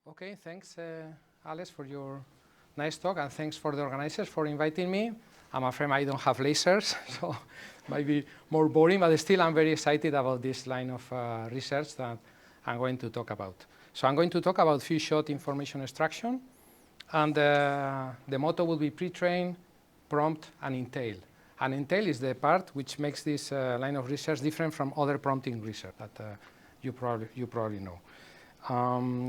Okay, thanks, Alex, for your nice talk, and thanks for the organizers for inviting me. I'm afraid I don't have lasers, so it might be more boring, but still I'm very excited about this line of research that I'm going to talk about. So I'm going to talk about few-shot information extraction, and the motto will be pre-train, prompt, and entail. And entail is the part which makes this line of research different from other prompting research that you probably know.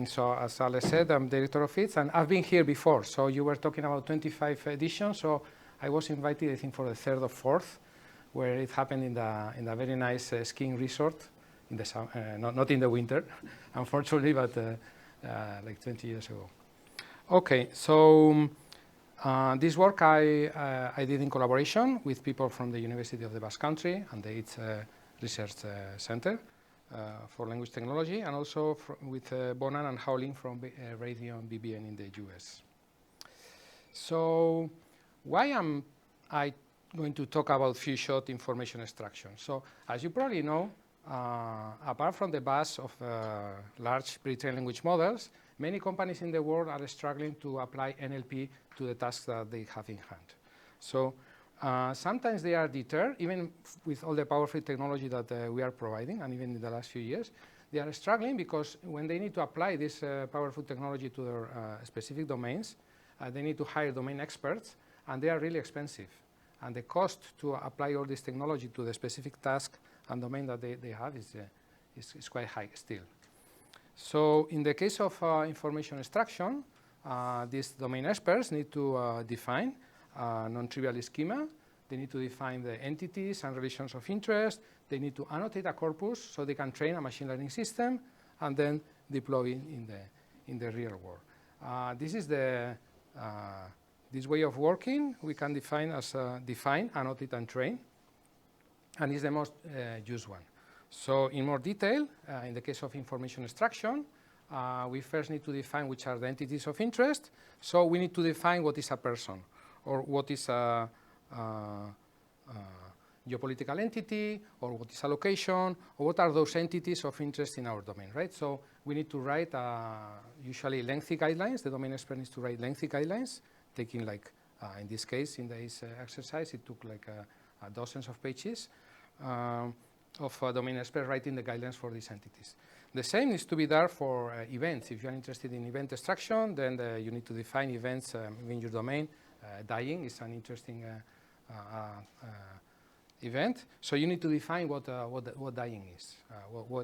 So as Alex said, I'm director of it, and I've been here before. So you were talking about 25 editions, so I was invited, I think, for the third or fourth, where it happened in the very nice skiing resort in the summer, not in the winter, unfortunately, but like 20 years ago. Okay, so this work I did in collaboration with people from the University of the Basque Country and the ITS Research Center for Language Technology, and also with Bonan and Howling from Radio and BBN in the US. So why am I going to talk about few-shot information extraction? So as you probably know, apart from the buzz of large pre-trained language models, many companies in the world are struggling to apply NLP to the tasks that they have in hand. So sometimes they are deterred, even with all the powerful technology that we are providing, and even in the last few years, they are struggling because when they need to apply this powerful technology to their specific domains, they need to hire domain experts, and they are really expensive. And the cost to apply all this technology to the specific task and domain that they have is quite high still. So in the case of information extraction, these domain experts need to define non-trivial schema. They need to define the entities and relations of interest. They need to annotate a corpus so they can train a machine learning system and then deploy in the real world. This is this way of working we can define as define, annotate, and train, and is the most used one. So in more detail, in the case of information extraction, we first need to define which are the entities of interest. So we need to define what is a person, or what is a geopolitical entity, or what is a location, or what are those entities of interest in our domain, right? So we need to write usually lengthy guidelines. The domain expert needs to write lengthy guidelines, taking like, in this case, in this exercise, it took like dozens of pages of domain expert writing the guidelines for these entities. The same needs to be done for events. If you are interested in event extraction, then you need to define events in your domain. Dying is an interesting event. So you need to define what dying is,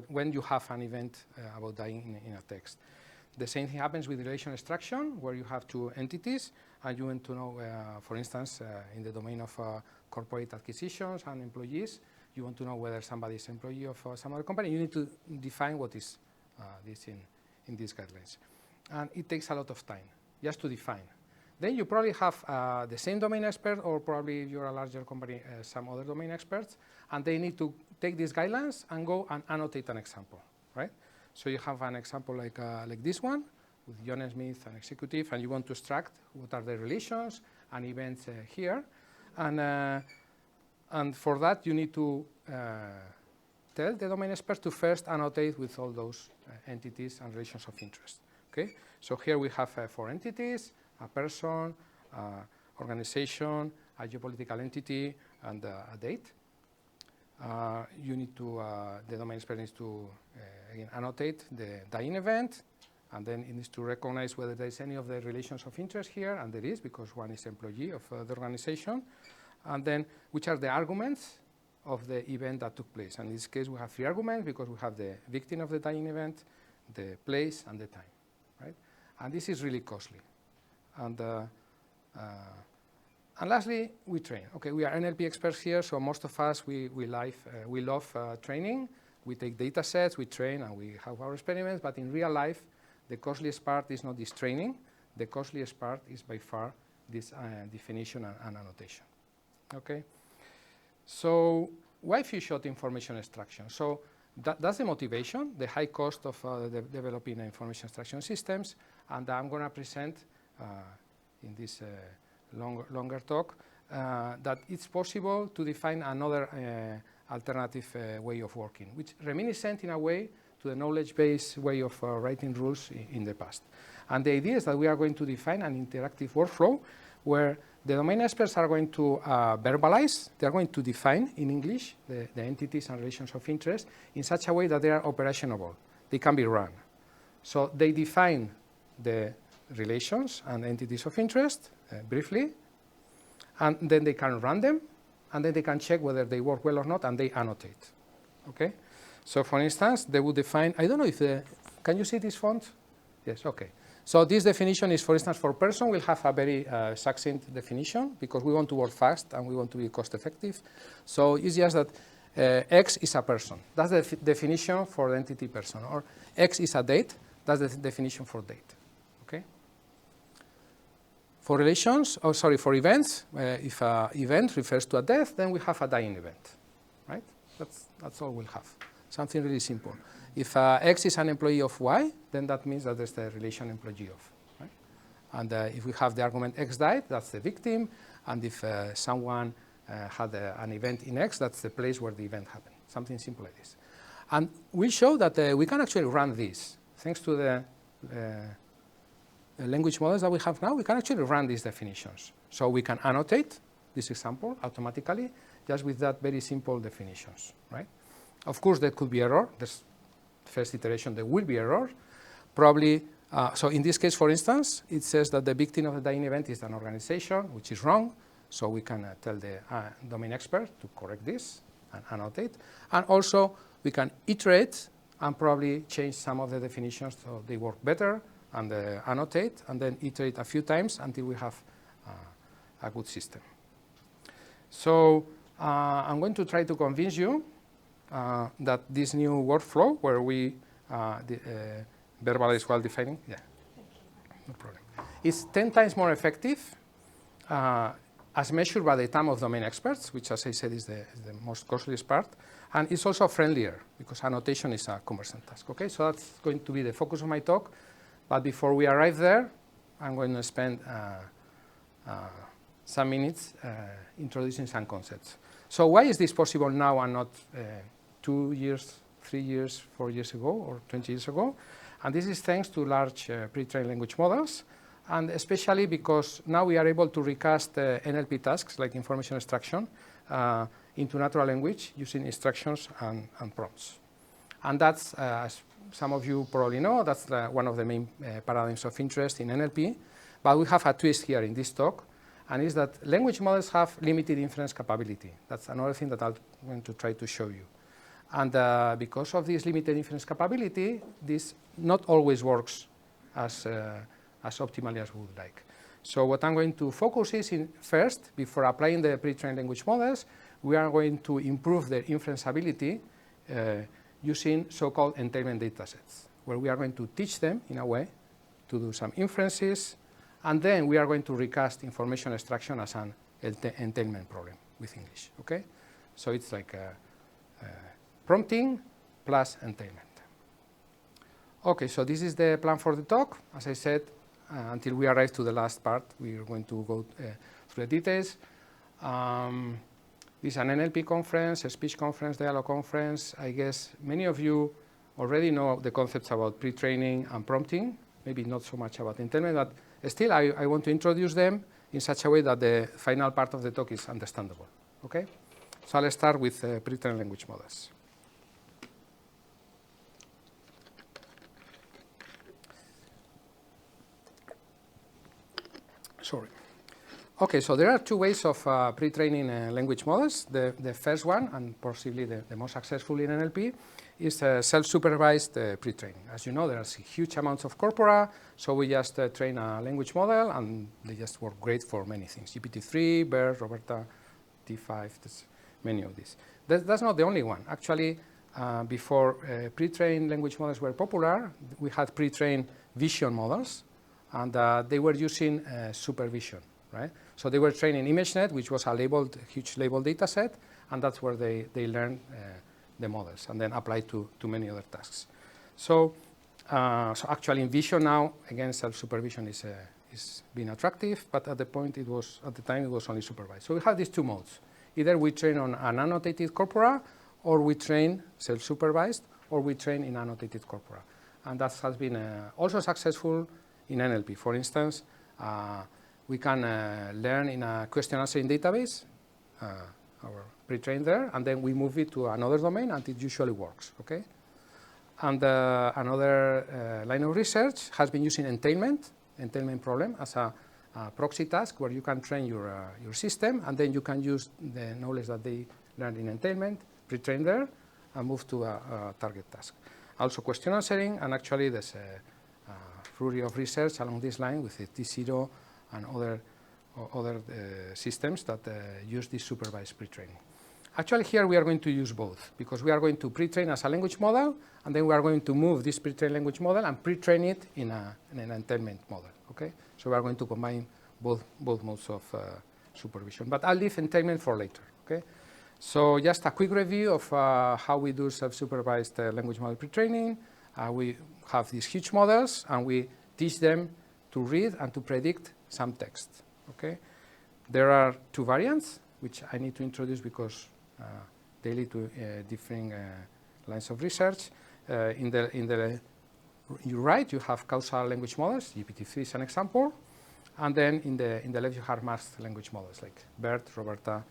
when you have an event about dying in a text. The same thing happens with relation extraction, where you have two entities, and you want to know, for instance, in the domain of corporate acquisitions and employees, you want to know whether somebody is an employee of some other company. You need to define what is this in these guidelines. And it takes a lot of time just to define. Then you probably have the same domain expert, or probably if you're a larger company, some other domain experts, and they need to take these guidelines and go and annotate an example, right? So you have an example like this one, with John Smith, an executive, and you want to extract what are the relations and events here. And for that, you need to tell the domain expert to first annotate with all those entities and relations of interest. Okay? So here we have 4 entities, a person, organization, a geopolitical entity, and a date. You need to, the domain expert needs to again annotate the dying event, and then it needs to recognize whether there is any of the relations of interest here, and there is, because one is employee of the organization. And then which are the arguments of the event that took place. And in this case, we have 3 arguments because we have the victim of the dying event, the place, and the time, right? And this is really costly. And lastly, we train. Okay, we are NLP experts here, so most of us, we love training. We take data sets, we train, and we have our experiments. But in real life, the costliest part is not this training. The costliest part is by far this definition and annotation. Okay, so why few-shot information extraction? So that's the motivation, the high cost of developing information extraction systems, and I'm going to present in this longer talk that it's possible to define another alternative way of working, which reminiscent in a way to the knowledge-based way of writing rules in the past. And the idea is that we are going to define an interactive workflow where the domain experts are going to verbalize, they are going to define in English the entities and relations of interest in such a way that they are operationable. They can be run. So they define the relations and entities of interest briefly, and then they can run them, and then they can check whether they work well or not, and they annotate. Okay? So for instance, they would define, I don't know if can you see this font? Yes, okay. So this definition is, for instance, for person, we'll have a very succinct definition because we want to work fast and we want to be cost effective. So it's just that X is a person. That's the definition for the entity person. Or X is a date. That's the definition for date. Okay? For relations, for events, if an event refers to a death, then we have a dying event. Right? That's all we'll have. Something really simple. If X is an employee of Y, then that means that there's the relation employee of. Right? And if we have the argument X died, that's the victim. And if someone had an event in X, that's the place where the event happened. Something simple like this. And we show that we can actually run this. Thanks to the language models that we have now, we can actually run these definitions. So we can annotate this example automatically just with that very simple definitions. Right? Of course, there could be error. There's first iteration, there will be error. Probably, so in this case, for instance, it says that the victim of the dying event is an organization, which is wrong. So we can tell the domain expert to correct this and annotate. And also, we can iterate and probably change some of the definitions so they work better and annotate, and then iterate a few times until we have a good system. So I'm going to try to convince you that this new workflow where we verbalize while defining, no problem, is 10 times more effective as measured by the time of domain experts, which, as I said, is the most costliest part, and it's also friendlier because annotation is a cumbersome task. Okay, so that's going to be the focus of my talk. But before we arrive there, I'm going to spend some minutes introducing some concepts. So why is this possible now and not 2 years, 3 years, 4 years ago, or 20 years ago? And this is thanks to large pre-trained language models, and especially because now we are able to recast NLP tasks like information extraction into natural language using instructions and prompts. And that's, as some of you probably know, that's one of the main paradigms of interest in NLP. But we have a twist here in this talk, and is that language models have limited inference capability. That's another thing that I'm going to try to show you. And because of this limited inference capability, this not always works as optimally as we would like. So what I'm going to focus is first, before applying the pre-trained language models, we are going to improve their inference ability using so-called entailment datasets, where we are going to teach them, in a way, to do some inferences, and then we are going to recast information extraction as an entailment problem with English. Okay? So it's like prompting plus entailment. Okay, so this is the plan for the talk. As I said, until we arrive to the last part, we are going to go through the details. This is an NLP conference, a speech conference, dialogue conference. I guess many of you already know the concepts about pre-training and prompting, maybe not so much about entailment, but still I want to introduce them in such a way that the final part of the talk is understandable. Okay? So I'll start with pre-trained language models. Sorry. Okay, so there are two ways of pre-training language models. The first one, and possibly the most successful in NLP, is self-supervised pre-training. As you know, there's huge amounts of corpora, so we just train a language model, and they just work great for many things. GPT-3, BERT, Roberta, T5, there's many of these. That's not the only one. Actually, before pre-trained language models were popular, we had pre-trained vision models, and they were using supervision. Right? So they were training ImageNet, which was a huge labeled data set, and that's where they learned the models and then applied to many other tasks. So actually in vision now, again, self-supervision is being attractive, but at the time it was only supervised. So we have these two modes. Either we train on an annotated corpora, or we train self-supervised, or we train in annotated corpora. And that has been also successful in NLP. For instance, we can learn in a question answering database, our pre-trained there, and then we move it to another domain, and it usually works. Okay. And another line of research has been using entailment problem as a proxy task where you can train your system, and then you can use the knowledge that they learned in entailment, pre-train there, and move to a target task. Also question answering, and actually there's a flurry of research along this line with the T0 and other systems that use this supervised pre-training. Actually here we are going to use both, because we are going to pre-train as a language model, and then we are going to move this pre-trained language model and pre-train it in an entailment model. Okay? So we are going to combine both modes of supervision. But I'll leave entailment for later. Okay? So just a quick review of how we do self-supervised language model pre-training. We have these huge models, and we teach them to read and to predict some text. Okay? There are two variants, which I need to introduce because they lead to different lines of research. In the right, you have causal language models. GPT-3 is an example. And then in the left, you have masked language models like BERT, Roberta,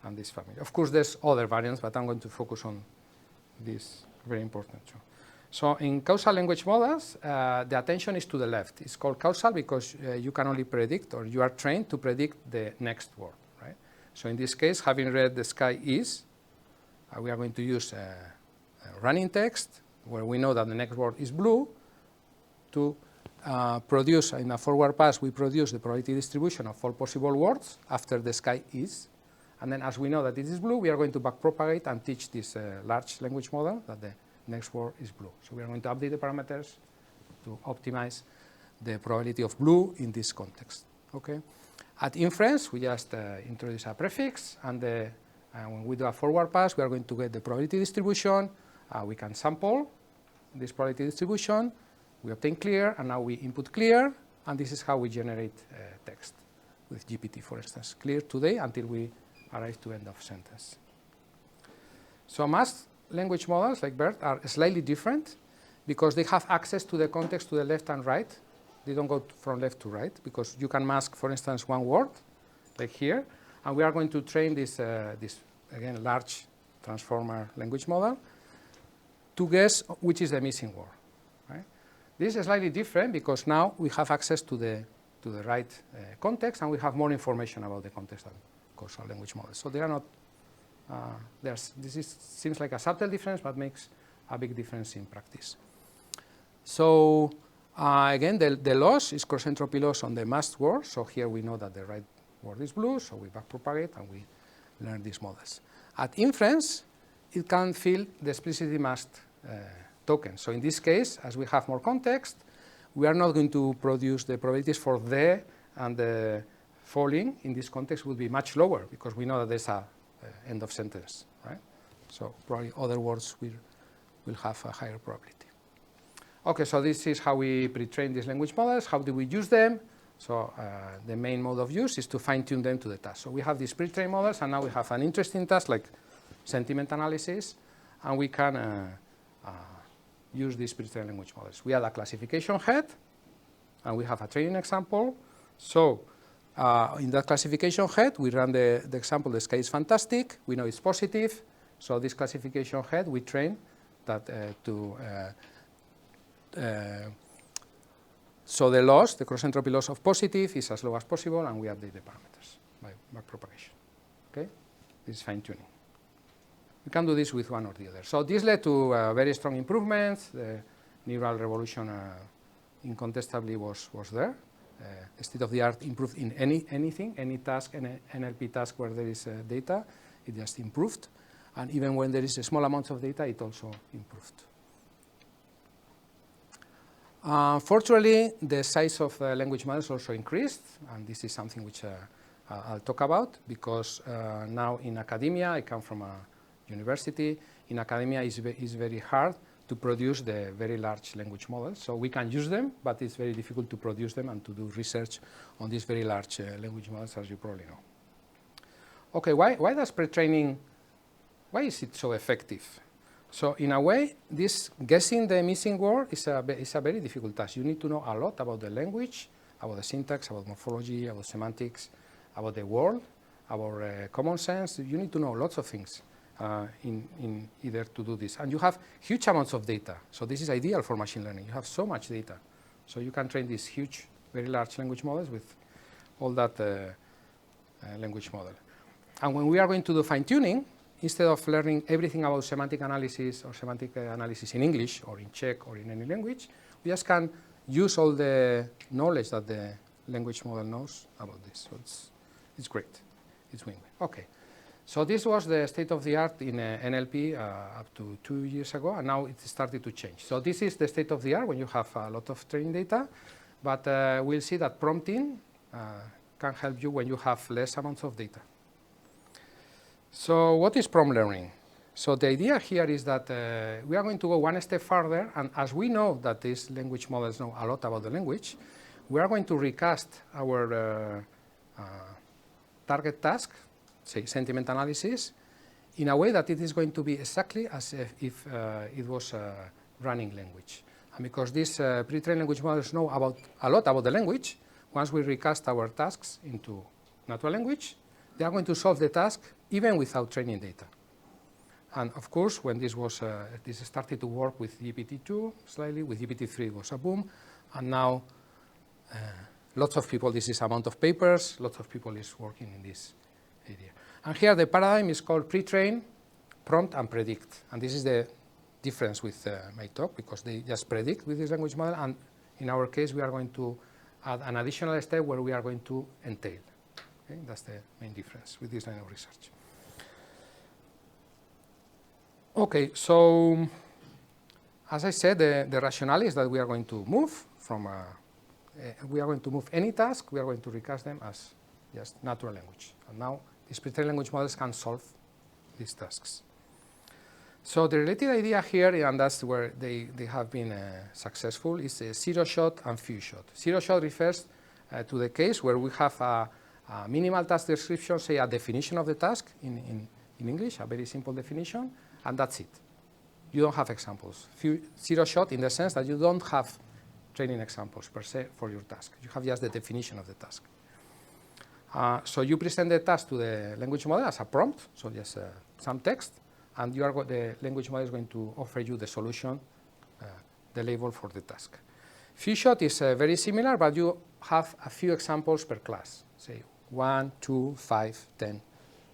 and this family. Of course, there's other variants, but I'm going to focus on this very important two. So in causal language models, the attention is to the left. It's called causal because you can only predict, or you are trained to predict the next word. Right? So in this case, having read the sky is, we are going to use running text, where we know that the next word is blue, to produce, in a forward pass, we produce the probability distribution of all possible words after the sky is. And then as we know that it is blue, we are going to backpropagate and teach this large language model that the next word is blue. So we are going to update the parameters to optimize the probability of blue in this context. Okay. At inference, we just introduce a prefix, and when we do a forward pass, we are going to get the probability distribution. We can sample this probability distribution. We obtain clear, and now we input clear, and this is how we generate text with GPT, for instance. Clear today until we arrive to end of sentence. So masked language models like BERT are slightly different because they have access to the context to the left and right. They don't go from left to right because you can mask, for instance, one word, like here, and we are going to train this again, large transformer language model to guess which is the missing word. Right? This is slightly different because now we have access to the right context, and we have more information about the context than causal language models. So they are not. Seems like a subtle difference, but makes a big difference in practice. So again, the loss is cross-entropy loss on the masked word. So here we know that the right word is blue, so we backpropagate and we learn these models. At inference, it can fill the explicitly masked token. So in this case, as we have more context, we are not going to produce the probabilities for the and the falling in this context will be much lower because we know that there's a end of sentence, right? So probably other words will have a higher probability. Okay, so this is how we pre-train these language models. How do we use them? So the main mode of use is to fine-tune them to the task. So we have these pre-trained models, and now we have an interesting task like sentiment analysis, and we can use these pre-trained language models. We add a classification head, and we have a training example. So in that classification head, we run the example, the sky is fantastic. We know it's positive. So this classification head, we train that so the loss, the cross-entropy loss of positive is as low as possible, and we update the parameters by backpropagation. Okay? This is fine-tuning. We can do this with one or the other. So this led to very strong improvements. The neural revolution incontestably was there. The state of the art improved in anything, any task, any NLP task where there is data, it just improved. And even when there is a small amount of data, it also improved. Fortunately, the size of language models also increased, and this is something which I'll talk about, because now in academia, I come from a university, in academia it's very hard to produce the very large language models. So we can use them, but it's very difficult to produce them and to do research on these very large language models, as you probably know. Okay, why does pre-training, why is it so effective? So in a way, this guessing the missing word is a very difficult task. You need to know a lot about the language, about the syntax, about morphology, about semantics, about the world, about common sense. You need to know lots of things in either to do this. And you have huge amounts of data. So this is ideal for machine learning. You have so much data. So you can train these huge, very large language models with all that language model. And when we are going to do fine-tuning, instead of learning everything about semantic analysis or semantic analysis in English or in Czech or in any language, we just can use all the knowledge that the language model knows about this. So it's great. It's win-win. Okay. So this was the state of the art in NLP up to 2 years ago, and now it started to change. So this is the state of the art when you have a lot of training data, but we'll see that prompting can help you when you have less amounts of data. So what is prompt learning? So the idea here is that we are going to go one step further, and as we know that these language models know a lot about the language, we are going to recast our target task, say sentiment analysis, in a way that it is going to be exactly as if it was a running language. And because these pre-trained language models know a lot about the language, once we recast our tasks into natural language, they are going to solve the task even without training data. And of course, when this started to work with GPT-2 slightly, with GPT-3 it was a boom, and now lots of people, this is amount of papers, lots of people is working in this area. And here the paradigm is called pre-train, prompt, and predict. And this is the difference with my talk, because they just predict with this language model, and in our case we are going to add an additional step where we are going to entail. Okay? That's the main difference with this line of research. Okay, so as I said, the rationale is that we are going to move from any task, we are going to recast them as just natural language. And now these pre-trained language models can solve these tasks. So the related idea here, and that's where they have been successful, is zero shot and few shot. Zero shot refers to the case where we have a minimal task description, say a definition of the task in English, a very simple definition, and that's it. You don't have examples. Zero shot in the sense that you don't have training examples per se for your task. You have just the definition of the task. So you present the task to the language model as a prompt, so just some text, and the language model is going to offer you the solution, the label for the task. Few shot is very similar, but you have a few examples per class, say 1, 2, 5, 10.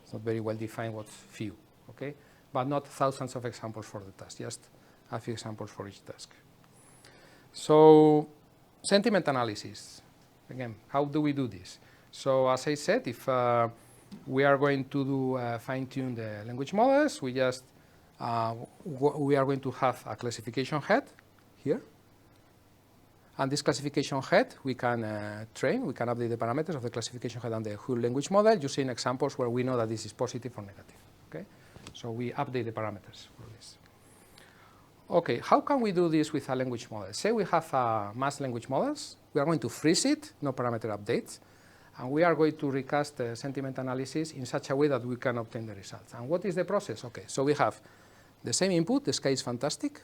It's not very well defined what's few, okay? But not thousands of examples for the task, just a few examples for each task. So sentiment analysis, again, how do we do this? So as I said, if we are going to do fine-tune the language models, we are going to have a classification head here. And this classification head, we can train, we can update the parameters of the classification head and the whole language model using examples where we know that this is positive or negative. Okay? So we update the parameters for this. Okay, how can we do this with a language model? Say we have mass language models. We are going to freeze it, no parameter updates. And we are going to recast the sentiment analysis in such a way that we can obtain the results. And what is the process? Okay, so we have the same input, the sky is fantastic.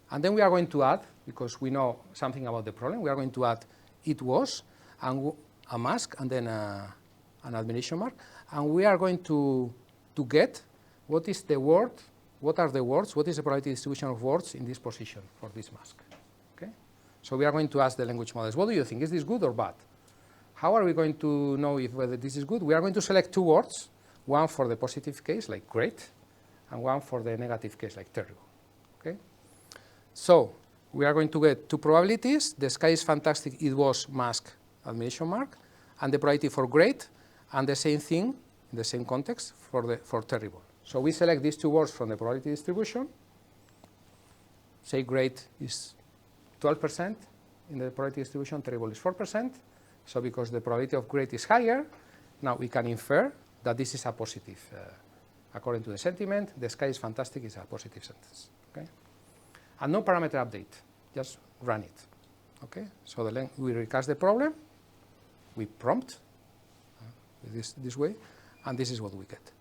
And then we are going to add, because we know something about the problem, we are going to add it was, and a mask, and then an admiration mark. And we are going to get what is the word, what are the words, what is the probability distribution of words in this position for this mask. Okay? So we are going to ask the language models, what do you think? Is this good or bad? How are we going to know whether this is good? We are going to select two words, one for the positive case, like great, and one for the negative case, like terrible. Okay? So we are going to get two probabilities. The sky is fantastic, it was, mask, admiration mark, and the probability for great, and the same thing in the same context for terrible. So we select these two words from the probability distribution. Say great is 12% in the probability distribution, terrible is 4%. So because the probability of great is higher, now we can infer that this is a positive. According to the sentiment, the sky is fantastic is a positive sentence. Okay? And no parameter update, just run it. Okay? So we recast the problem, we prompt this way, and this is what we get.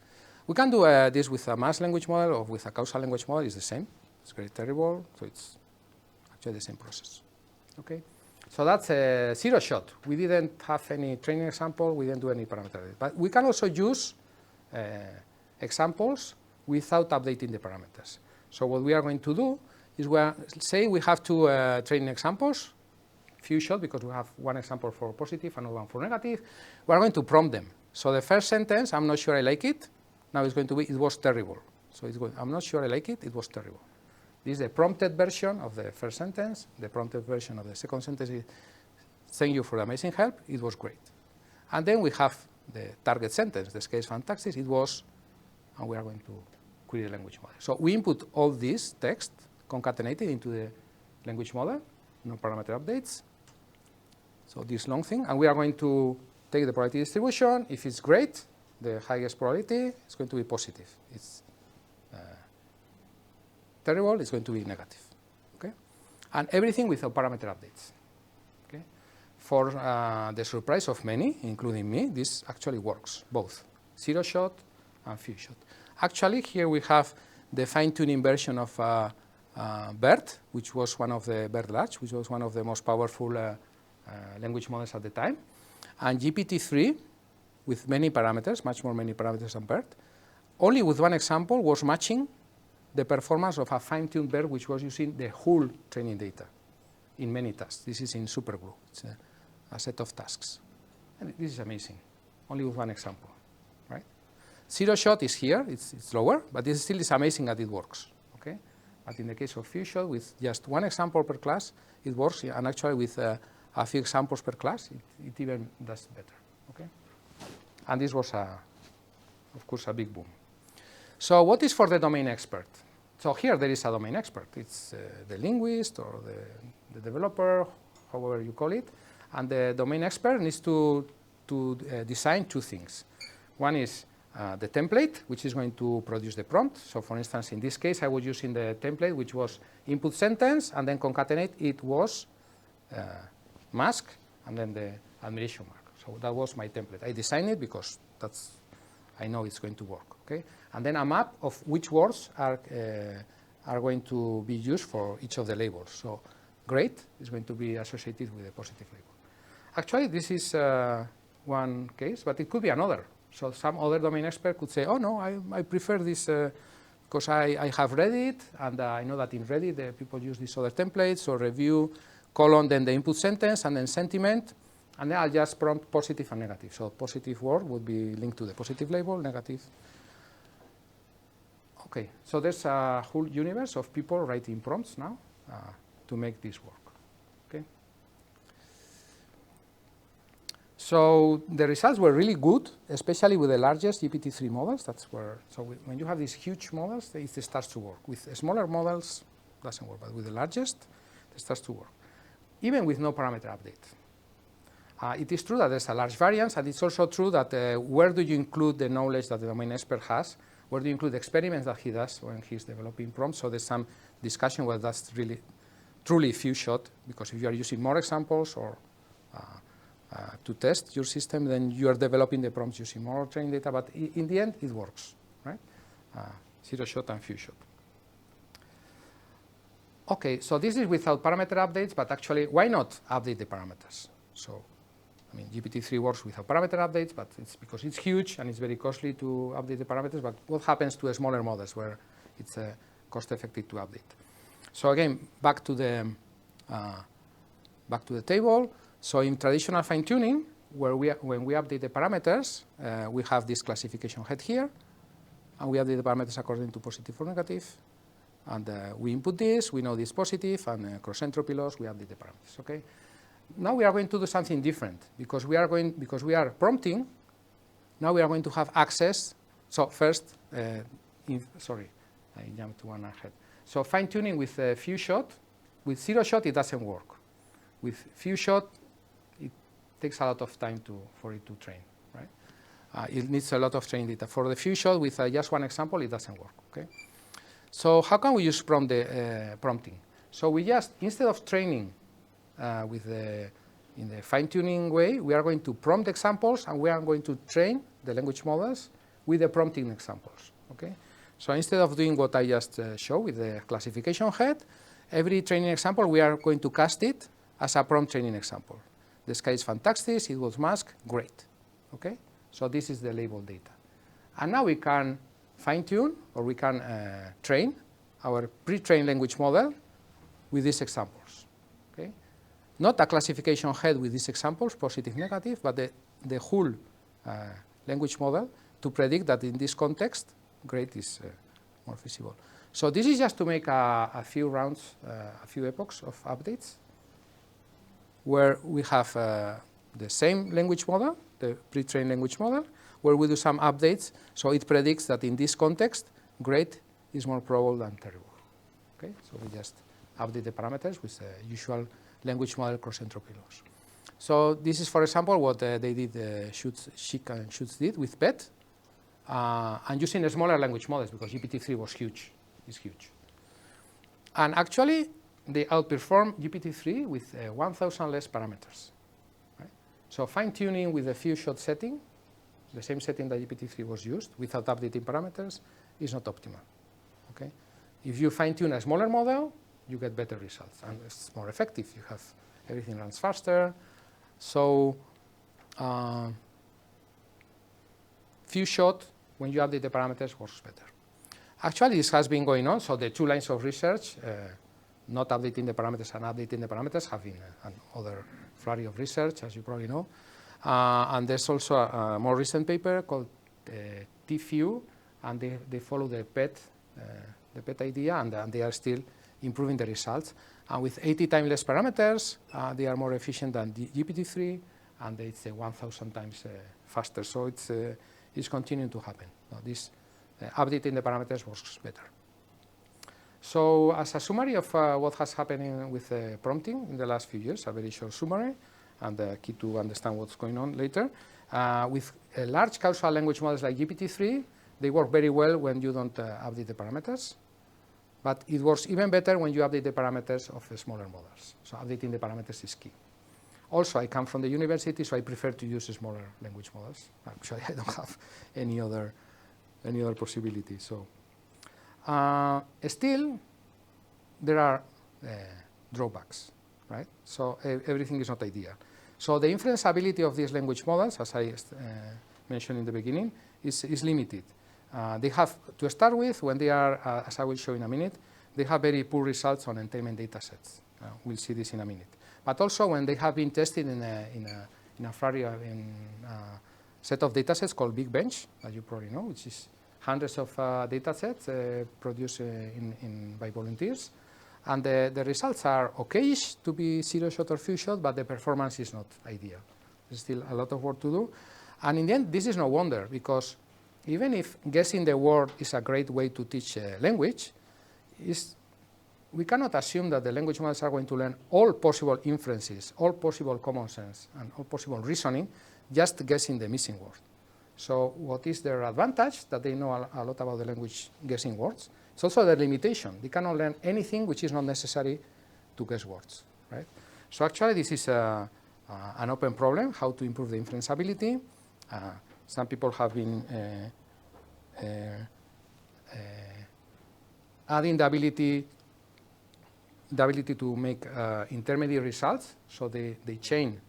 We can do this with a mass language model or with a causal language model. It's the same. It's very terrible, so it's actually the same process. Okay, so that's a zero shot. We didn't have any training example. We didn't do any parameter update. But we can also use examples without updating the parameters. So what we are going to do is, say we have two training examples, few shot, because we have one example for positive, another one for negative. We are going to prompt them. So the first sentence, I'm not sure I like it. Now it's going to be, it was terrible. So it's going, I'm not sure I like it. It was terrible. This is the prompted version of the first sentence. The prompted version of the second sentence is, thank you for the amazing help. It was great. And then we have the target sentence, the case fantastic. It was, and we are going to query the language model. So we input all this text concatenated into the language model, no parameter updates. So this long thing, and we are going to take the probability distribution. If it's great, the highest probability is going to be positive. It's terrible, it's going to be negative. Okay, and everything without parameter updates. Okay, for the surprise of many, including me, this actually works both zero shot and few shot. Actually, here we have the fine-tuning version of BERT, which was one of the BERT large, which was one of the most powerful language models at the time, and GPT-3 with many parameters, much more many parameters than BERT, only with one example was matching the performance of a fine-tuned BERT, which was using the whole training data in many tasks. This is in superglue. It's a set of tasks. And this is amazing, only with one example, right? Zero shot is here, it's lower, but this still is amazing that it works, okay? But in the case of few shot, with just one example per class, it works, and actually with a few examples per class, it even does better, okay? And this was, of course, a big boom. So what is for the domain expert? So here there is a domain expert. It's the linguist or the developer, however you call it. And the domain expert needs to design two things. One is the template, which is going to produce the prompt. So for instance, in this case, I was using the template, which was input sentence, and then concatenate it was mask, and then the admiration mark. So that was my template. I designed it because I know it's going to work. Okay, and then a map of which words are going to be used for each of the labels. So great is going to be associated with a positive label. Actually, this is one case, but it could be another. So some other domain expert could say, oh no, I prefer this because I have read it, and I know that in Reddit the people use these other templates, so review, colon, then the input sentence, and then sentiment. And then I'll just prompt positive and negative. So positive word would be linked to the positive label, negative. Okay, so there's a whole universe of people writing prompts now to make this work. Okay. So the results were really good, especially with the largest GPT-3 models. That's where, so when you have these huge models, it starts to work. With smaller models, it doesn't work, but with the largest, it starts to work, even with no parameter update. It is true that there's a large variance, and it's also true that where do you include the knowledge that the domain expert has? Where do you include the experiments that he does when he's developing prompts? So there's some discussion whether that's really, truly few shot, because if you are using more examples or to test your system, then you are developing the prompts using more training data, but in the end, it works, right? Zero shot and few shot. Okay, so this is without parameter updates, but actually, why not update the parameters? So, I mean, GPT-3 works without parameter updates, but it's because it's huge and it's very costly to update the parameters. But what happens to smaller models where it's cost-effective to update? So again, back to the table. So in traditional fine-tuning, when we update the parameters, we have this classification head here, and we update the parameters according to positive or negative. And we input this, we know this positive, and cross-entropy loss, we update the parameters. Okay. Now we are going to do something different because we are prompting. Now we are going to have access. So first, sorry, I jumped one ahead. So fine-tuning with few shot, with zero shot it doesn't work. With few shot, it takes a lot of time for it to train, right? It needs a lot of training data. For the few shot, with just one example, it doesn't work. Okay. So how can we use prompting? So we just, instead of training in the fine-tuning way, we are going to prompt examples, and we are going to train the language models with the prompting examples. Okay? So instead of doing what I just showed with the classification head, every training example we are going to cast it as a prompt training example. The sky is fantastic, it was masked, great. Okay? So this is the label data. And now we can fine-tune, or we can train our pre-trained language model with these examples. Okay? Not a classification head with these examples, positive, negative, but the whole language model to predict that in this context, great is more feasible. So this is just to make a few rounds, a few epochs of updates, where we have the same language model, the pre-trained language model, where we do some updates, so it predicts that in this context, great is more probable than terrible. Okay? So we just update the parameters with the usual language model cross-entropy laws. So this is, for example, what they did, Schick and Schutz did with PET, and using smaller language models, because GPT-3 was huge, is huge. And actually, they outperform GPT-3 with 1,000 less parameters. Right? So fine-tuning with a few shot setting, the same setting that GPT-3 was used, without updating parameters, is not optimal. Okay? If you fine-tune a smaller model, you get better results, and it's more effective. You have everything runs faster. So few shot, when you update the parameters, works better. Actually, this has been going on. So the 2 lines of research, not updating the parameters and updating the parameters, have been another flurry of research, as you probably know. And there's also a more recent paper called TFU, and they follow the PET idea, and they are still improving the results. And with 80 times less parameters, they are more efficient than the GPT-3, and it's 1,000 times faster. So it's continuing to happen. This updating the parameters works better. So as a summary of what has happened with prompting in the last few years, a very short summary, and key to understand what's going on later. With large causal language models like GPT-3, they work very well when you don't update the parameters. But it works even better when you update the parameters of the smaller models. So updating the parameters is key. Also, I come from the university, so I prefer to use smaller language models. Actually, I don't have any other possibility. So still, there are drawbacks, right? So everything is not ideal. So the inference ability of these language models, as I mentioned in the beginning, is limited. They have, to start with, when they are, as I will show in a minute, they have very poor results on entailment datasets. We'll see this in a minute. But also when they have been tested in a flurry set of datasets called Big Bench, as you probably know, which is hundreds of datasets produced by volunteers. And the results are okay-ish to be zero-shot or few-shot, but the performance is not ideal. There's still a lot of work to do. And in the end, this is no wonder, because even if guessing the word is a great way to teach language, we cannot assume that the language models are going to learn all possible inferences, all possible common sense, and all possible reasoning, just guessing the missing word. So what is their advantage? That they know a lot about the language guessing words. It's also their limitation. They cannot learn anything which is not necessary to guess words. Right? So actually, this is an open problem, how to improve the inference ability. Some people have been adding the ability to make intermediate results. So they chain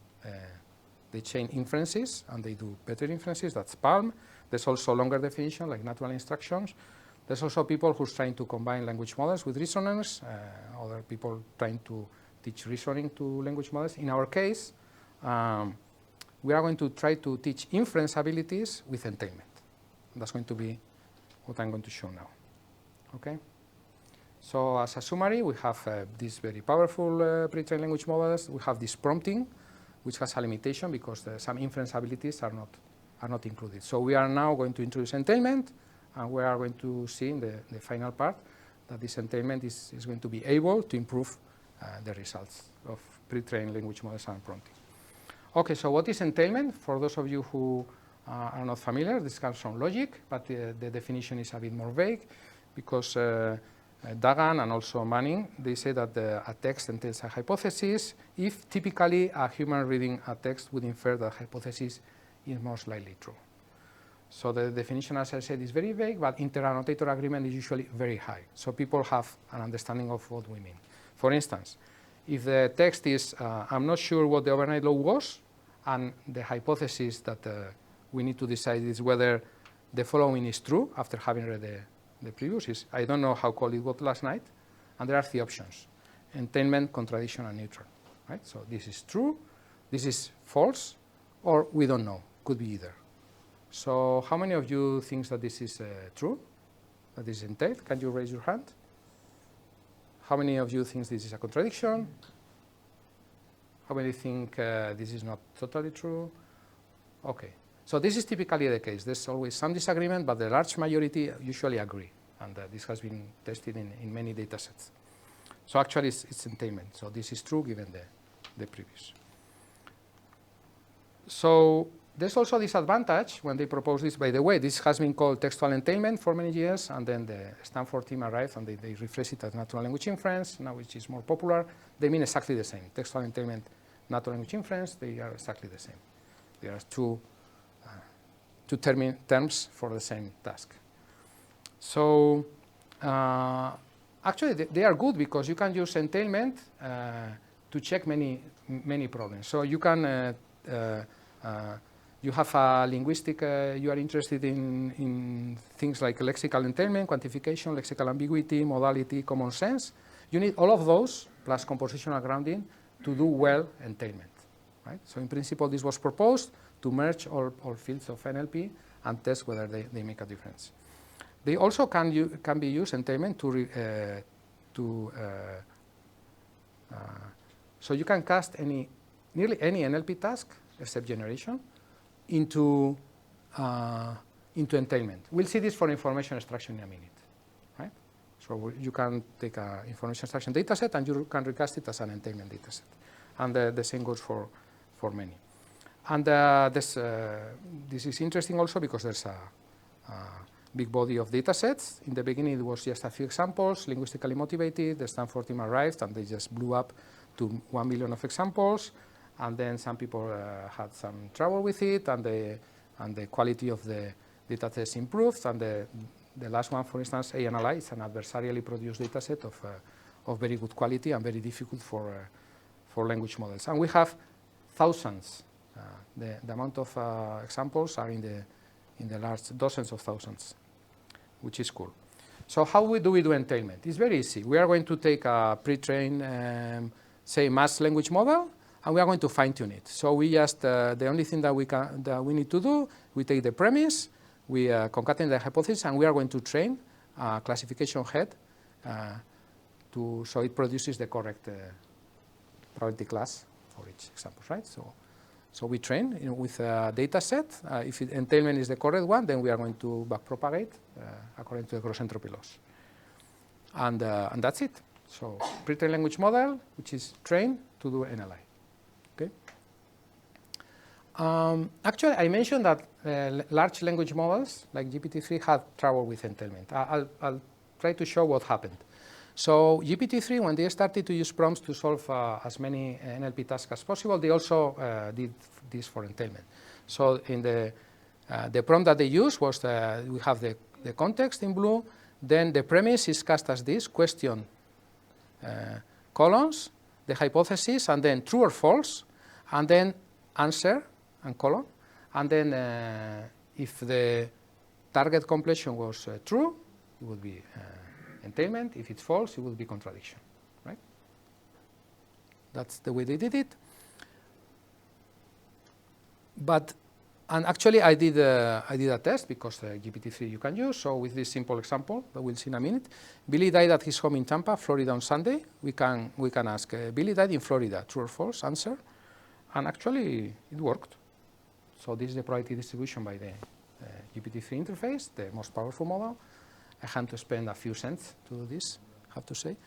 inferences, and they do better inferences. That's PLM. There's also longer definition, like natural instructions. There's also people who's trying to combine language models with reasoners. Other people trying to teach reasoning to language models. In our case, we are going to try to teach inference abilities with entailment. That's going to be what I'm going to show now. Okay? So as a summary, we have these very powerful pre-trained language models. We have this prompting, which has a limitation because some inference abilities are not included. So we are now going to introduce entailment, and we are going to see in the final part that this entailment is going to be able to improve the results of pre-trained language models and prompting. Okay, so what is entailment? For those of you who are not familiar, this comes from logic, but the definition is a bit more vague because Dagan and also Manning, they say that a text entails a hypothesis if typically a human reading a text would infer that hypothesis is most likely true. So the definition, as I said, is very vague, but inter-annotator agreement is usually very high. So people have an understanding of what we mean. For instance, if the text is, I'm not sure what the overnight low was, and the hypothesis that we need to decide is whether the following is true after having read the previous is, I don't know how cold it was last night, and there are 3 options: entailment, contradiction, and neutral. Right? So this is true, this is false, or we don't know. Could be either. So how many of you think that this is true, that this is entailed? Can you raise your hand? How many of you think this is a contradiction? How many think this is not totally true? Okay. So this is typically the case. There's always some disagreement, but the large majority usually agree. And this has been tested in many data sets. So actually, it's entailment. So this is true given the previous. So there's also this advantage when they propose this. By the way, this has been called textual entailment for many years, and then the Stanford team arrived and they rephrased it as natural language inference, now which is more popular. They mean exactly the same. Textual entailment, natural language inference, they are exactly the same. There are two terms for the same task. So actually, they are good because you can use entailment to check many problems. So you can you have a linguistic, you are interested in things like lexical entailment, quantification, lexical ambiguity, modality, common sense. You need all of those plus compositional grounding to do well entailment. Right? So in principle, this was proposed to merge all fields of NLP and test whether they make a difference. They also can be used entailment so you can cast nearly any NLP task except generation into entailment. We'll see this for information extraction in a minute, right? So you can take an information extraction dataset and you can recast it as an entailment dataset, and the same goes for many. And this is interesting also because there's a big body of datasets. In the beginning, it was just a few examples, linguistically motivated. The Stanford team arrived and they just blew up to 1 million of examples. And then some people had some trouble with it, and the quality of the datasets improved. And the last one, for instance, ANLI, is an adversarially produced dataset of very good quality and very difficult for language models. And we have thousands. The amount of examples are in the large dozens of thousands, which is cool. So how do we do entailment? It's very easy. We are going to take a pre-trained, say, mass language model, and we are going to fine-tune it. So we just, the only thing that we need to do, we take the premise, we concatenate the hypothesis, and we are going to train a classification head so it produces the correct probability class for each example, right? So we train with a data set. If entailment is the correct one, then we are going to backpropagate according to the cross entropy laws. And that's it. So pre-trained language model, which is trained to do NLI. Okay. Actually, I mentioned that large language models like GPT-3 had trouble with entailment. I'll try to show what happened. So GPT-3, when they started to use prompts to solve as many NLP tasks as possible, they also did this for entailment. So in the prompt that they used was we have the context in blue, then the premise is cast as this, question, colons, the hypothesis, and then true or false, and then answer and colon, and then if the target completion was true, it would be entailment. If it's false, it would be contradiction, right? That's the way they did it. And actually, I did a test because GPT-3 you can use. So with this simple example that we'll see in a minute, Billy died at his home in Tampa, Florida on Sunday. We can ask Billy died in Florida, true or false? Answer, and actually it worked. So this is the probability distribution by the GPT-3 interface, the most powerful model. I had to spend a few cents to do this, I have to say.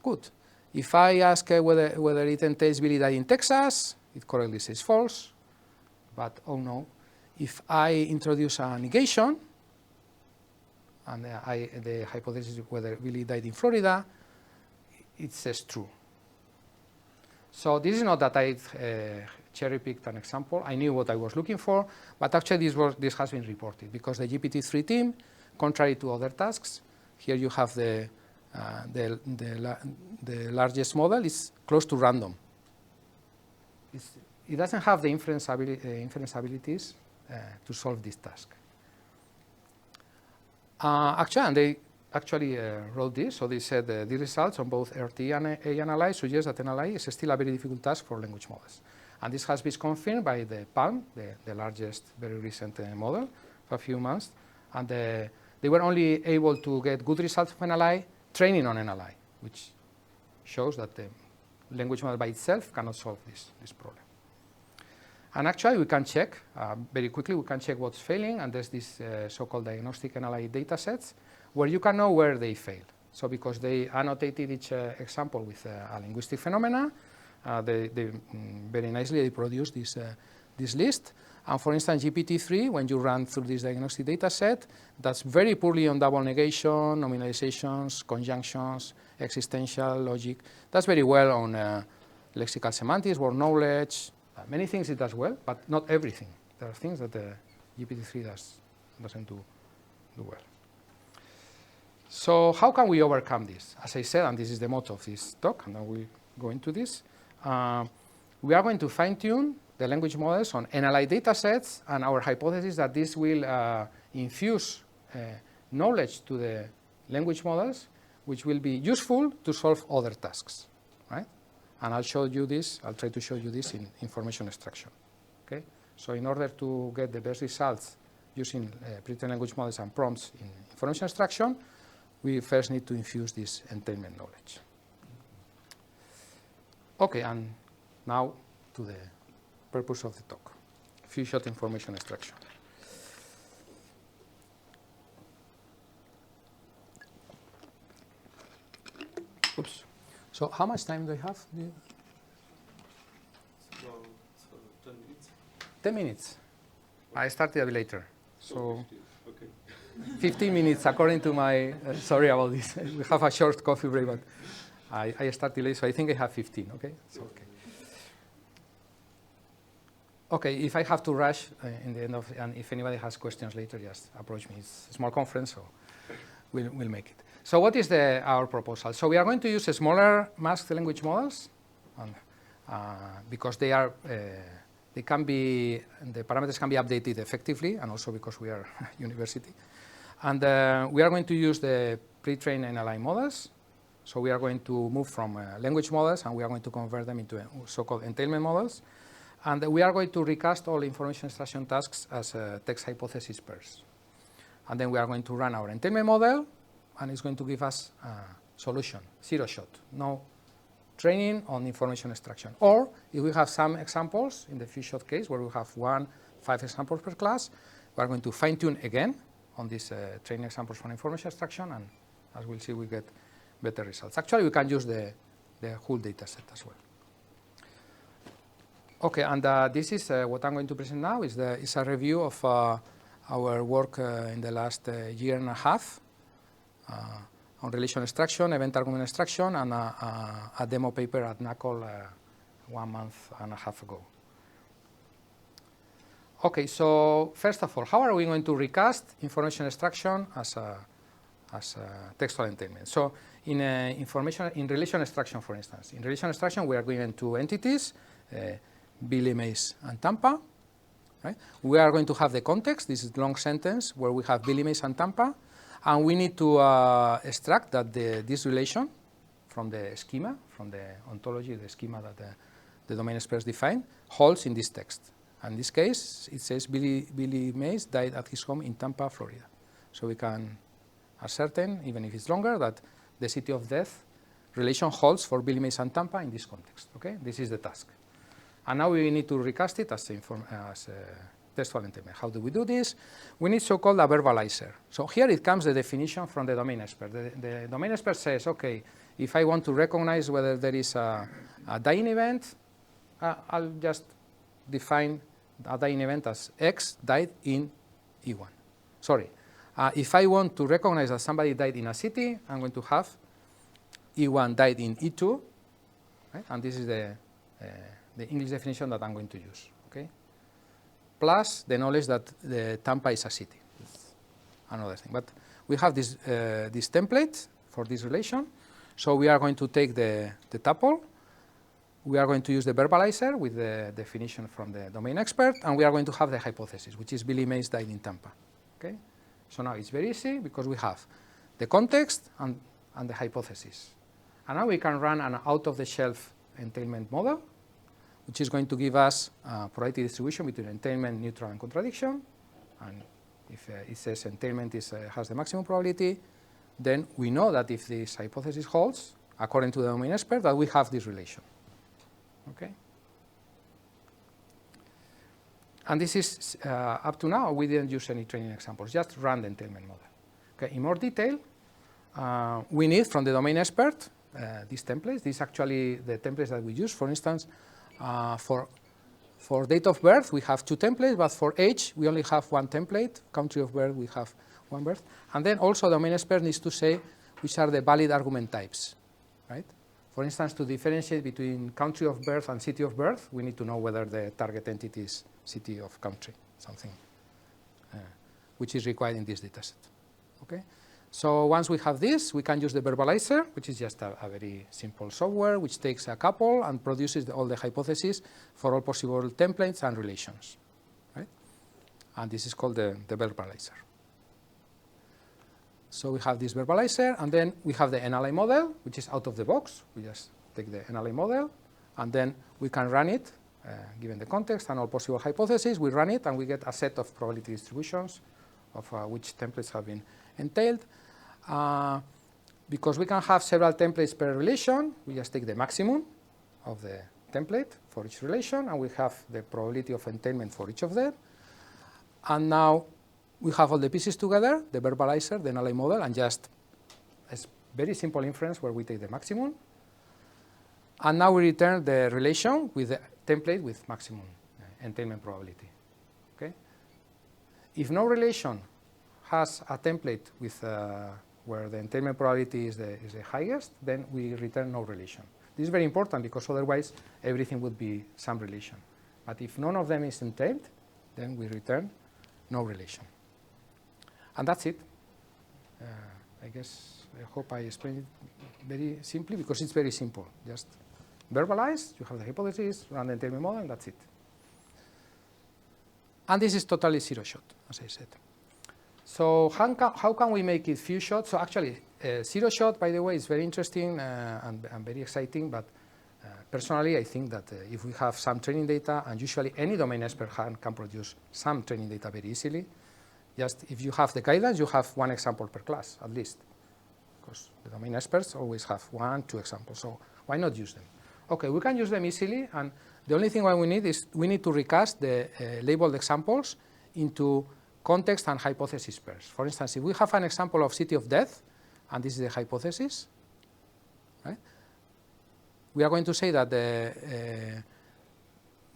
Good. If I ask whether it entails Billy died in Texas, it correctly says false. But oh no, if I introduce a negation, and the hypothesis is whether Billy died in Florida, it says true. So this is not that I cherry-picked an example. I knew what I was looking for, but actually this has been reported because the GPT-3 team, contrary to other tasks, here you have the largest model is close to random. It doesn't have the inference abilities to solve this task. Actually, and they actually wrote this, so they said the results on both RT and ANLI suggest that NLI is still a very difficult task for language models. And this has been confirmed by the PLM, the largest, very recent model for a few months. And they were only able to get good results of NLI training on NLI, which shows that the language model by itself cannot solve this problem. And actually, we can check very quickly. We can check what's failing, and there's this so-called diagnostic NLI datasets where you can know where they fail. So because they annotated each example with a linguistic phenomena, they very nicely they produce this list. And for instance, GPT-3, when you run through this diagnostic data set, that's very poorly on double negation, nominalizations, conjunctions, existential logic. That's very well on lexical semantics, word knowledge. Many things it does well, but not everything. There are things that the GPT-3 doesn't do well. So how can we overcome this? As I said, and this is the motto of this talk, and then we'll go into this, we are going to fine-tune the language models on NLI datasets, and our hypothesis that this will infuse knowledge to the language models, which will be useful to solve other tasks, right? And I'll show you this. I'll try to show you this in information extraction. Okay. So in order to get the best results using pre-trained language models and prompts in information extraction, we first need to infuse this entailment knowledge. Okay, and now to the purpose of the talk, few-shot information extraction. Oops. So how much time do I have? About 10 minutes. 10 minutes. I started a bit later. So 15. Okay. 15 minutes according to my, sorry about this. We have a short coffee break, but I started late, so I think I have 15, okay? So, okay. Okay, if I have to rush in the end of, and if anybody has questions later, just approach me. It's a small conference, so we'll make it. So what is our proposal? So we are going to use smaller masked language models, and, because they are, the parameters can be updated effectively, and also because we are a university. And we are going to use the pre-trained NLI models. So we are going to move from language models, and we are going to convert them into so-called entailment models. And we are going to recast all information extraction tasks as text hypothesis pairs. And then we are going to run our entailment model, and it's going to give us a solution, zero shot, no training on information extraction. Or if we have some examples in the few shot case where we have 5 examples per class, we are going to fine tune again on these training examples for information extraction, and as we'll see, we get better results. Actually, we can use the whole data set as well. Okay, and this is what I'm going to present now is a review of our work in the last year and a half on relation extraction, event argument extraction, and a demo paper at NACOL 1 month and a half ago. Okay, so first of all, how are we going to recast information extraction as textual entailment? So in relation extraction, for instance, in relation extraction, we are given 2 entities, Billy, Mays, and Tampa. Right? We are going to have the context. This is a long sentence where we have Billy, Mays, and Tampa. And we need to extract that this relation from the schema, from the ontology, the schema that the domain experts define, holds in this text. And in this case, it says Billy Mays died at his home in Tampa, Florida. So we can ascertain, even if it's longer, that the city of death relation holds for Billy Mays and Tampa in this context. Okay, this is the task. And now we need to recast it as textual entailment. How do we do this? We need so-called a verbalizer. So here it comes the definition from the domain expert. The domain expert says, okay, if I want to recognize whether there is a dying event, I'll just define a dying event as X died in E1. Sorry. If I want to recognize that somebody died in a city, I'm going to have E1 died in E2, right? And this is the the English definition that I'm going to use, okay? Plus the knowledge that the Tampa is a city. That's another thing. But we have this, this template for this relation. So we are going to take the tuple. We are going to use the verbalizer with the definition from the domain expert, and we are going to have the hypothesis, which is Billy Mays died in Tampa. Okay? So now it's very easy because we have the context and the hypothesis. And now we can run an out-of-the-shelf entailment model, which is going to give us a probability distribution between entailment, neutral, and contradiction. And if it says entailment has the maximum probability, then we know that if this hypothesis holds, according to the domain expert, that we have this relation. Okay. And this is, up to now, we didn't use any training examples, just run the entailment model. Okay. In more detail, we need from the domain expert these templates. These actually the templates that we use. For instance, for date of birth, we have 2 templates, but for age, we only have 1 template. Country of birth, we have 1 birth. And then also the domain expert needs to say which are the valid argument types, right? For instance, to differentiate between country of birth and city of birth, we need to know whether the target entity is city of country, something which is required in this dataset. Okay? So once we have this, we can use the verbalizer, which is just a very simple software which takes a couple and produces all the hypotheses for all possible templates and relations. Right? And this is called the verbalizer. So we have this verbalizer, and then we have the NLI model, which is out of the box. We just take the NLI model, and then we can run it, given the context and all possible hypotheses. We run it, and we get a set of probability distributions of which templates have been entailed. Because we can have several templates per relation, we just take the maximum of the template for each relation, and we have the probability of entailment for each of them. And now we have all the pieces together, the verbalizer, the NLI model, and just a very simple inference where we take the maximum. And now we return the relation with the template with maximum entailment probability. Okay? If no relation has a template with where the entailment probability is the highest, then we return no relation. This is very important because otherwise everything would be some relation. But if none of them is entailed, then we return no relation. And that's it. I guess, I hope I explained it very simply because it's very simple. Just verbalize, you have the hypothesis, run the entailment model, and that's it. And this is totally zero shot, as I said. So how can we make it few shots? So actually, zero shot, by the way, is very interesting and very exciting, but personally, I think that if we have some training data, and usually any domain expert can produce some training data very easily, just if you have the guidance, you have 1 example per class, at least. Because the domain experts always have 1, 2 examples, so why not use them? Okay, we can use them easily, and the only thing we need is we need to recast the labeled examples into context and hypothesis pairs. For instance, if we have an example of city of death, and this is the hypothesis, right? We are going to say that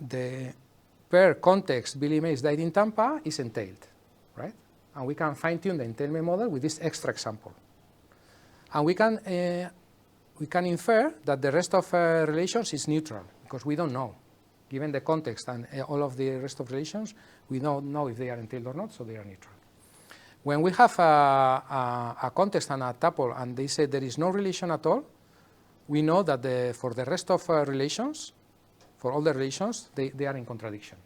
the pair context Billy Mays died in Tampa is entailed, right? And we can fine-tune the entailment model with this extra example. And we can infer that the rest of relations is neutral, because we don't know. Given the context and all of the rest of relations, we don't know if they are entailed or not, so they are neutral. When we have a context and a tuple, and they say there is no relation at all, we know that for the rest of relations, for all the relations, they are in contradiction,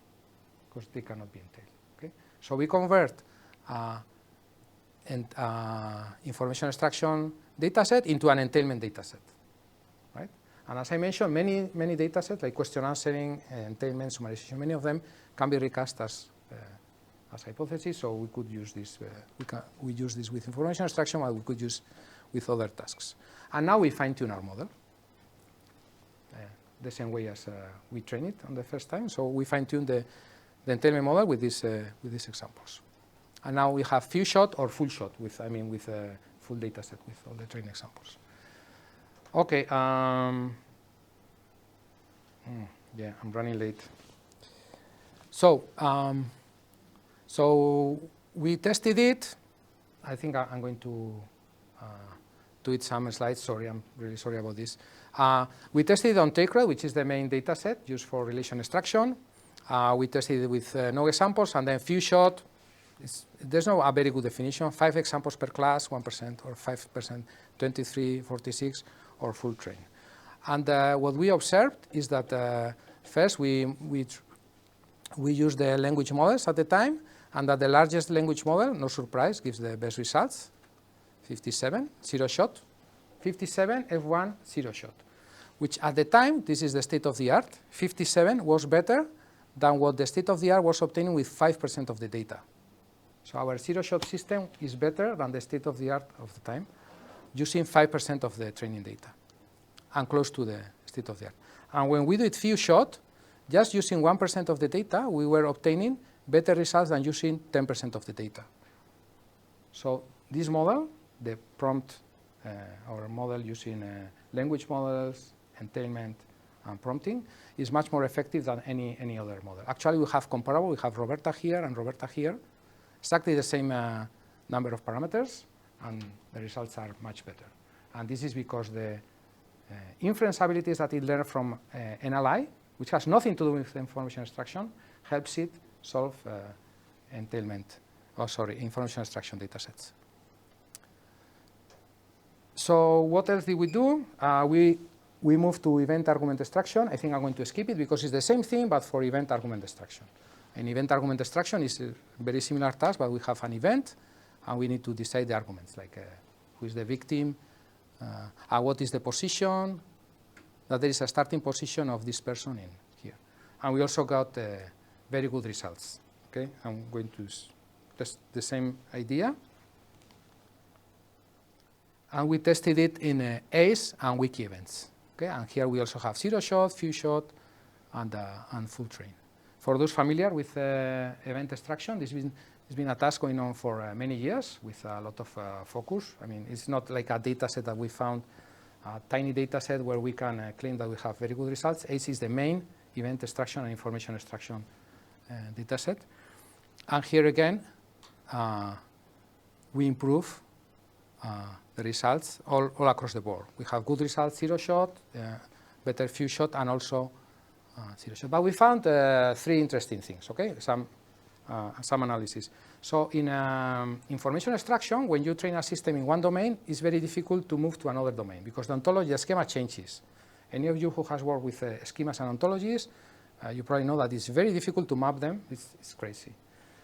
because they cannot be entailed. Okay? So we convert information extraction dataset into an entailment dataset, right? And as I mentioned, many datasets like question answering, entailment, summarization, many of them can be recast as hypotheses. So we could use this. We use this with information extraction, or we could use with other tasks. And now we fine-tune our model the same way as we train it on the first time. So we fine-tune the entailment model with these examples. And now we have few shot or full shot with a full data set with all the training examples. Okay. Yeah, I'm running late. So, so we tested it. I think I'm going to do it some slides. Sorry, I'm really sorry about this. We tested it on Take-Rate, which is the main data set used for relation extraction. We tested it with no examples, and then few-shot. There's no a very good definition. 5 examples per class, 1% or 5%, 23, 46, or full train. And what we observed is that first we used the language models at the time, and that the largest language model, no surprise, gives the best results. 57, zero shot. 57, F1, zero shot. Which at the time, this is the state of the art, 57 was better than what the state of the art was obtaining with 5% of the data. So our zero shot system is better than the state of the art of the time, using 5% of the training data, and close to the state of the art. And when we did few shot, just using 1% of the data, we were obtaining better results than using 10% of the data. So this model, the prompt, our model using language models, entailment, and prompting, is much more effective than any other model. Actually, we have comparable. We have Roberta here and Roberta here, exactly the same number of parameters, and the results are much better. And this is because the inference abilities that it learned from NLI, which has nothing to do with information extraction, helps it solve information extraction datasets. So what else did we do? We moved to event argument extraction. I think I'm going to skip it because it's the same thing, but for event argument extraction. And event argument extraction is a very similar task, but we have an event, and we need to decide the arguments, like who is the victim, what is the position, that there is a starting position of this person in here. And we also got very good results. Okay, I'm going to test the same idea. And we tested it in ACE and wiki events. Okay, and here we also have zero shot, few shot, and full train. For those familiar with event extraction, this has been a task going on for many years with a lot of focus. I mean, it's not like a data set that we found, a tiny data set where we can claim that we have very good results. ACE is the main event extraction and information extraction data set. And here again, we improve the results all across the board. We have good results, zero shot, better few shot, and also zero shot. But we found 3 interesting things, okay? Some analysis. So in information extraction, when you train a system in one domain, it's very difficult to move to another domain because the ontology, the schema changes. Any of you who has worked with schemas and ontologies, you probably know that it's very difficult to map them. It's crazy.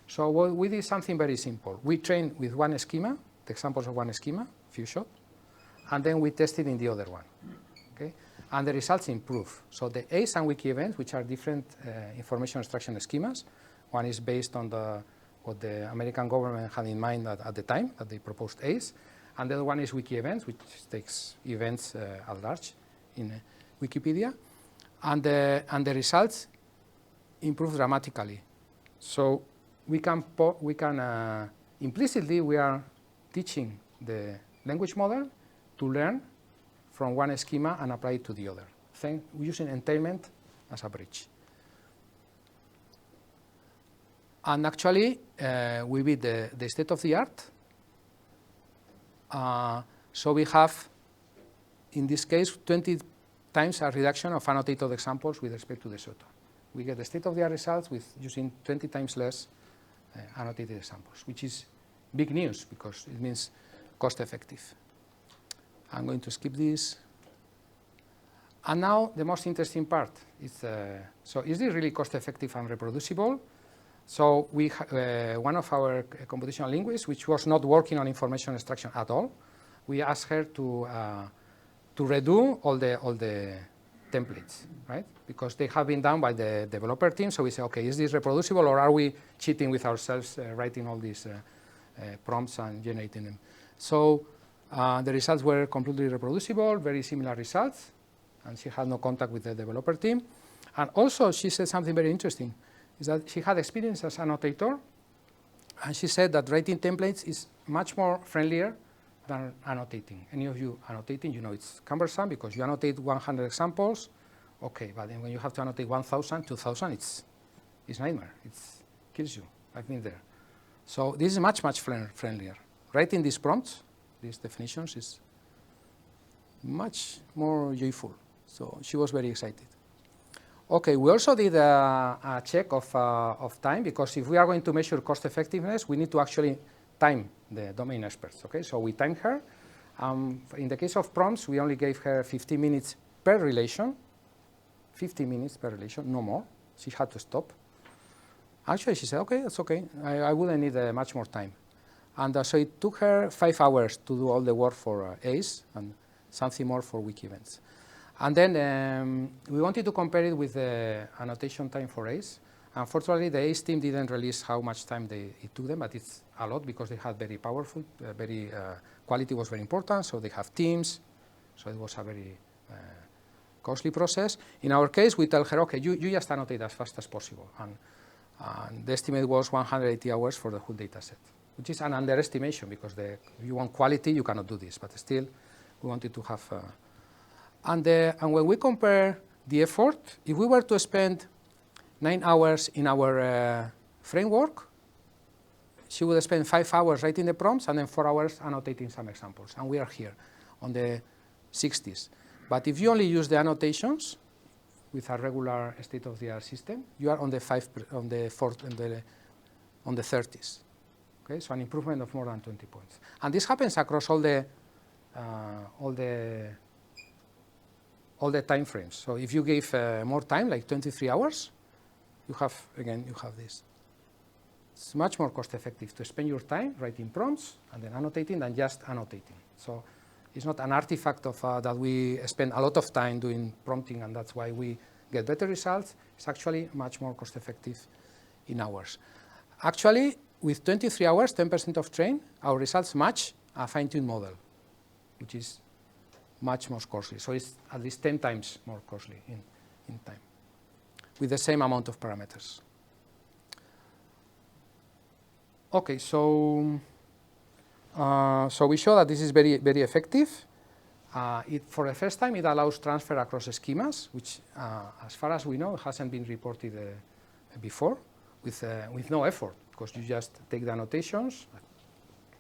So we did something very simple. We trained with one schema, the examples of one schema, few shot, and then we tested in the other one. Okay? And the results improve. So the ACE and wiki events, which are different information extraction schemas, one is based on what the American government had in mind at the time that they proposed ACE, and the other one is wiki events, which takes events at large in Wikipedia, and the results improve dramatically. So we can implicitly we are teaching the language model to learn from one schema and apply it to the other, using entailment as a bridge. And actually, we beat the state of the art. So we have, in this case, 20 times a reduction of annotated examples with respect to the SOTA. We get the state of the art results with using 20 times less annotated examples, which is big news because it means cost effective. I'm going to skip this. And now the most interesting part is, so is this really cost effective and reproducible? So we one of our computational linguists, which was not working on information extraction at all, we asked her to redo all the templates, right? Because they have been done by the developer team. So we say, okay, is this reproducible, or are we cheating with ourselves, writing all these prompts and generating them? So the results were completely reproducible, very similar results, and she had no contact with the developer team. And also, she said something very interesting, is that she had experience as an annotator, and she said that writing templates is much more friendlier than annotating. Any of you annotating, you know it's cumbersome because you annotate 100 examples, okay, but then when you have to annotate 1,000, 2,000, it's nightmare. It kills you. I've been there. So this is much, much friendlier. Writing these prompts, these definitions, is much more joyful. So she was very excited. Okay, we also did a check of time, because if we are going to measure cost effectiveness, we need to actually time the domain experts. Okay, so we timed her. In the case of prompts, we only gave her 15 minutes per relation. 50 minutes per relation, no more. She had to stop. Actually, she said, okay, that's okay. I wouldn't need much more time. And so it took her 5 hours to do all the work for ACE and something more for wiki events. And then we wanted to compare it with the annotation time for ACE. Unfortunately, the ACE team didn't release how much time it took them, but it's a lot because they had very powerful, quality was very important, so they have teams. So it was a very costly process. In our case, we tell her, okay, you just annotate as fast as possible. And the estimate was 180 hours for the whole data set, which is an underestimation because if you want quality, you cannot do this. But still, we wanted to have... And when we compare the effort, if we were to spend 9 hours in our framework, she would spend 5 hours writing the prompts and then 4 hours annotating some examples. And we are here on the 60s. But if you only use the annotations with a regular state-of-the-art system, you are on the 30s. Okay, so an improvement of more than 20 points. And this happens across all the time frames. So if you give more time, like 23 hours, you have this. It's much more cost-effective to spend your time writing prompts and then annotating than just annotating. So it's not an artifact of that we spend a lot of time doing prompting and that's why we get better results. It's actually much more cost-effective in hours. Actually, with 23 hours, 10% of train, our results match a fine-tuned model, which is much more costly. So it's at least 10 times more costly in time, with the same amount of parameters. Okay, so we show that this is very, very effective. For the first time, it allows transfer across schemas, which, as far as we know, hasn't been reported before, with no effort, because you just take the annotations,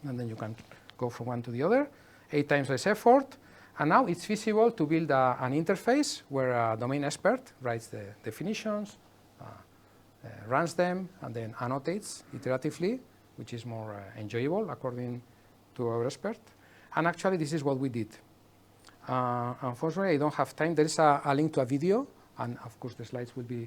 and then you can go from one to the other. 8 times less effort. And now it's feasible to build an interface where a domain expert writes the definitions, runs them, and then annotates iteratively, which is more enjoyable according to our expert. And actually, this is what we did. Unfortunately, I don't have time. There is a link to a video, and of course, the slides will be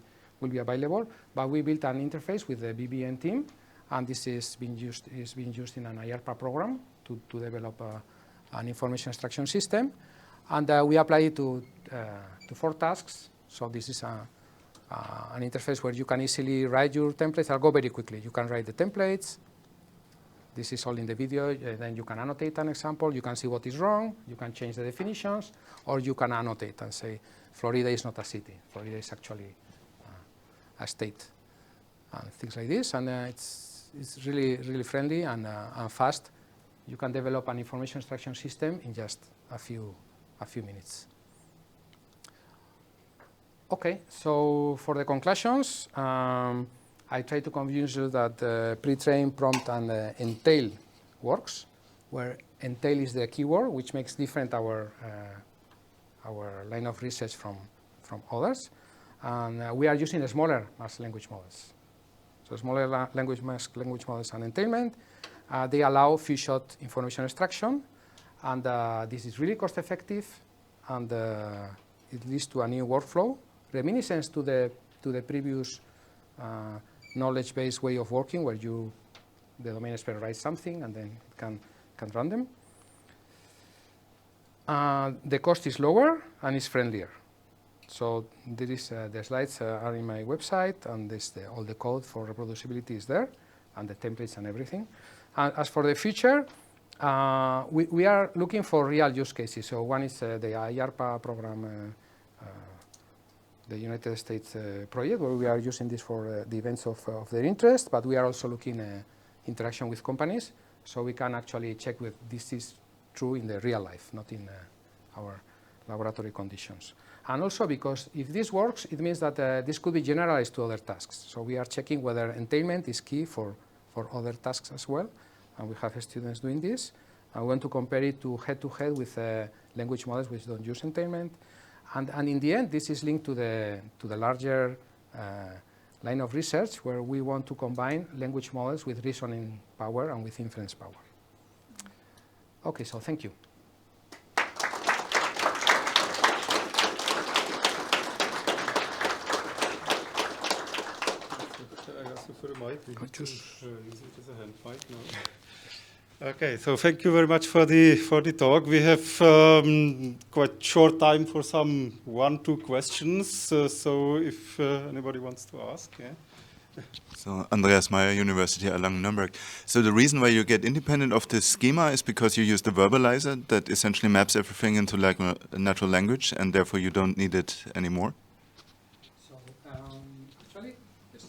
available. But we built an interface with the BBN team, and this is being used in an IARPA program to develop an information extraction system. And we apply it to 4 tasks. So this is an interface where you can easily write your templates. I'll go very quickly. You can write the templates. This is all in the video. Then you can annotate an example. You can see what is wrong. You can change the definitions. Or you can annotate and say, Florida is not a city. Florida is actually a state. And things like this. And it's really, really friendly and fast. You can develop an information extraction system in just a few minutes. Okay, so for the conclusions, I try to convince you that pre-train, prompt, and entail works, where entail is the keyword, which makes different our line of research from others. And we are using smaller mask language models. So smaller language models and entailment. They allow few-shot information extraction, and this is really cost-effective, and it leads to a new workflow, reminiscence to the previous knowledge-based way of working, where the domain expert writes something and then it can run them. The cost is lower and it's friendlier. So there is the slides are in my website, and all the code for reproducibility is there, and the templates and everything. As for the future, we are looking for real use cases. So one is the IARPA program, the United States project, where we are using this for the events of their interest, but we are also looking at interaction with companies, so we can actually check if this is true in the real life, not in our laboratory conditions. And also because if this works, it means that this could be generalized to other tasks. So we are checking whether entailment is key for other tasks as well, and we have students doing this. We want to compare it to head with language models which don't use entailment. And in the end, this is linked to the larger line of research where we want to combine language models with reasoning power and with inference power. Okay, so thank you. I ask you for a mic. We need to use it as a hand mic now. Okay, so thank you very much for the talk. We have quite short time for some 1-2 questions. So if anybody wants to ask, yeah. So Andreas Meyer, University Erlangen-Nuremberg. So the reason why you get independent of the schema is because you use the verbalizer that essentially maps everything into like a natural language, and therefore you don't need it anymore. So actually, yes.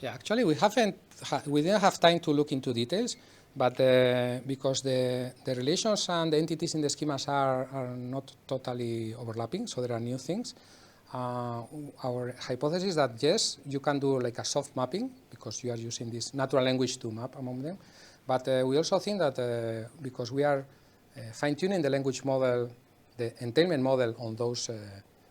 Yeah, actually we didn't have time to look into details, but because the relations and the entities in the schemas are not totally overlapping, so there are new things. Our hypothesis is that yes, you can do like a soft mapping because you are using this natural language to map among them. But we also think that because we are fine-tuning the language model, the entailment model on those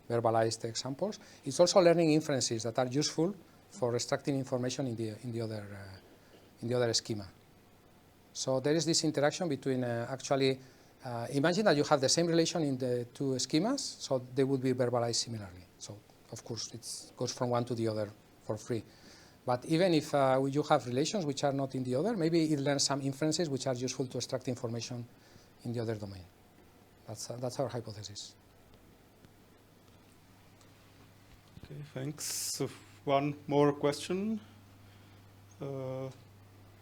verbalized examples, it's also learning inferences that are useful for extracting information in the other schema. So there is this interaction between actually. Imagine that you have the same relation in the two schemas, so they would be verbalized similarly. So, of course, it goes from one to the other for free. But even if you have relations which are not in the other, maybe it learns some inferences which are useful to extract information in the other domain. That's our hypothesis. Okay, thanks. So one more question.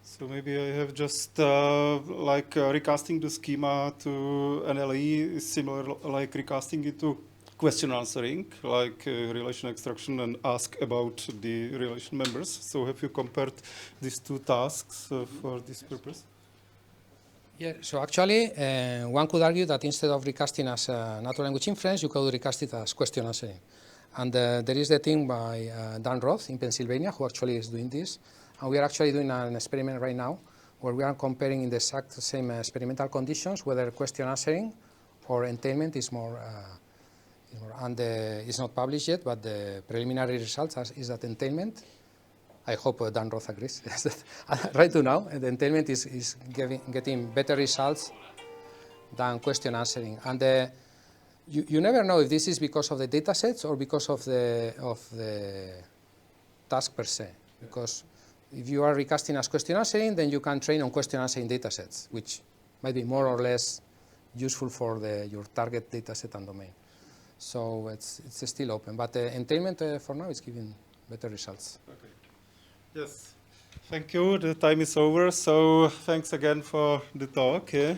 So maybe I have just recasting the schema to NLE is similar like recasting it to question answering, like relation extraction and ask about the relation members. So have you compared these two tasks for this purpose? Yeah, so actually one could argue that instead of recasting as natural language inference, you could recast it as question answering. And there is the team by Dan Roth in Pennsylvania who actually is doing this. And we are actually doing an experiment right now where we are comparing in the exact same experimental conditions whether question answering or entailment is more, and it's not published yet, but the preliminary results is that entailment, I hope Dan Roth agrees, right now, the entailment is getting better results than question answering. And you never know if this is because of the datasets or because of the task per se, because if you are recasting as question answering, then you can train on question answering datasets, which might be more or less useful for your target dataset and domain. So it's still open, but entailment for now is giving better results. Okay. Yes. Thank you. The time is over. So thanks again for the talk. Yeah.